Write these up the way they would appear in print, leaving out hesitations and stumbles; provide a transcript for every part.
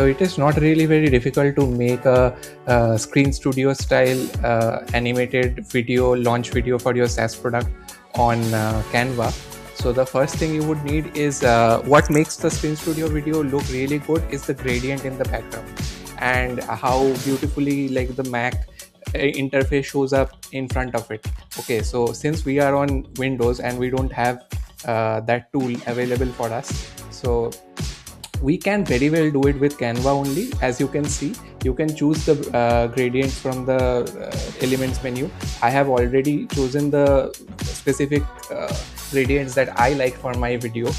So it is not really very difficult to make a Screen Studio style animated video, launch video for your SaaS product on Canva. So the first thing you would need is what makes the Screen Studio video look really good is the gradient in the background and how beautifully like the Mac interface shows up in front of it. Okay, so since we are on Windows and we don't have that tool available for us, so we can very well do it with Canva only. As you can see, you can choose the gradients from the elements menu. I have already chosen the specific gradients that I like for my video.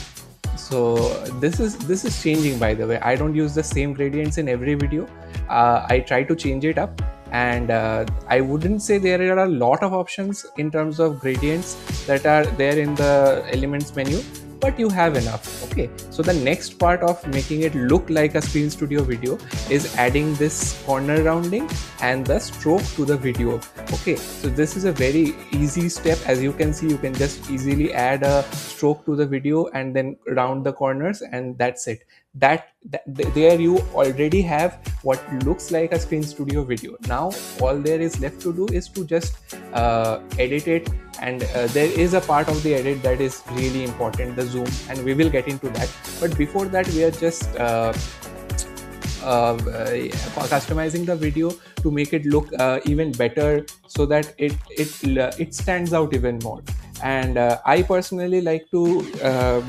So this is changing, by the way. I don't use the same gradients in every video. I try to change it up, and I wouldn't say there are a lot of options in terms of gradients that are there in the elements menu, but you have enough. Okay, so the next part of making it look like a Screen Studio video is adding this corner rounding and the stroke to the video. Okay, so this is a very easy step. As you can see, you can just easily add a stroke to the video and then round the corners, and that's it. There you already have what looks like a Screen Studio video. Now all there is left to do is to just edit it, and there is a part of the edit that is really important, the zoom, and we will get into that. But before that, we are just customizing the video to make it look even better, so that it stands out even more. And I personally like to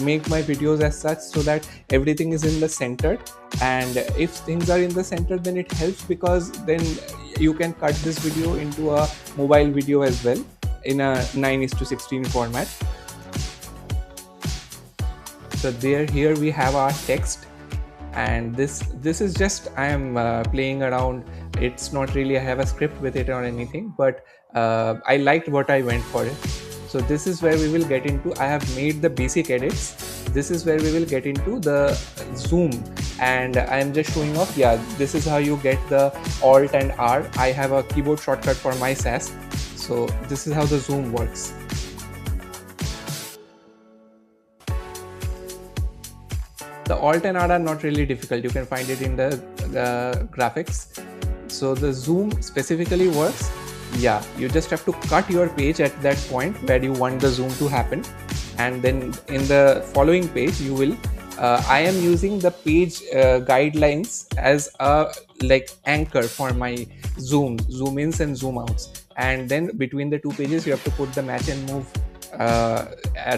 make my videos as such so that everything is in the center, and if things are in the center, then it helps, because then you can cut this video into a mobile video as well in a 9:16 format. So here we have our text, and this is just I am playing around. It's not really I have a script with it or anything, but I liked what I went for it. So this is where we will get into. I have made the basic edits. This is where we will get into the zoom, and I am just showing off. Yeah, this is how you get the Alt and R. I have a keyboard shortcut for my SaaS. So this is how the zoom works. The Alt and R are not really difficult. You can find it in the graphics. So the zoom specifically works. Yeah, you just have to cut your page at that point where you want the zoom to happen, and then in the following page you will I am using the page guidelines as a like anchor for my zoom ins and zoom outs, and then between the two pages you have to put the match and move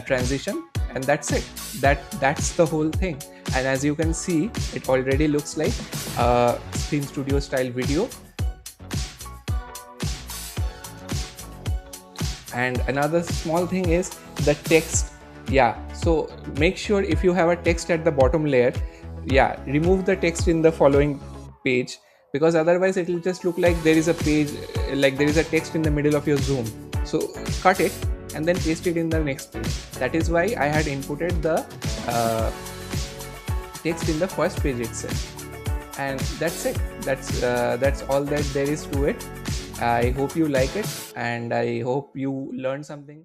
transition, and that's it. That's the whole thing. And as you can see, it already looks like a Screen Studio style video. And another small thing is the text. Yeah, so make sure if you have a text at the bottom layer, yeah, remove the text in the following page, because otherwise it will just look like there is a page, like there is a text in the middle of your zoom. So cut it and then paste it in the next page. That is why I had inputted the text in the first page itself. And that's it. That's all that there is to it. I hope you like it, and I hope you learned something.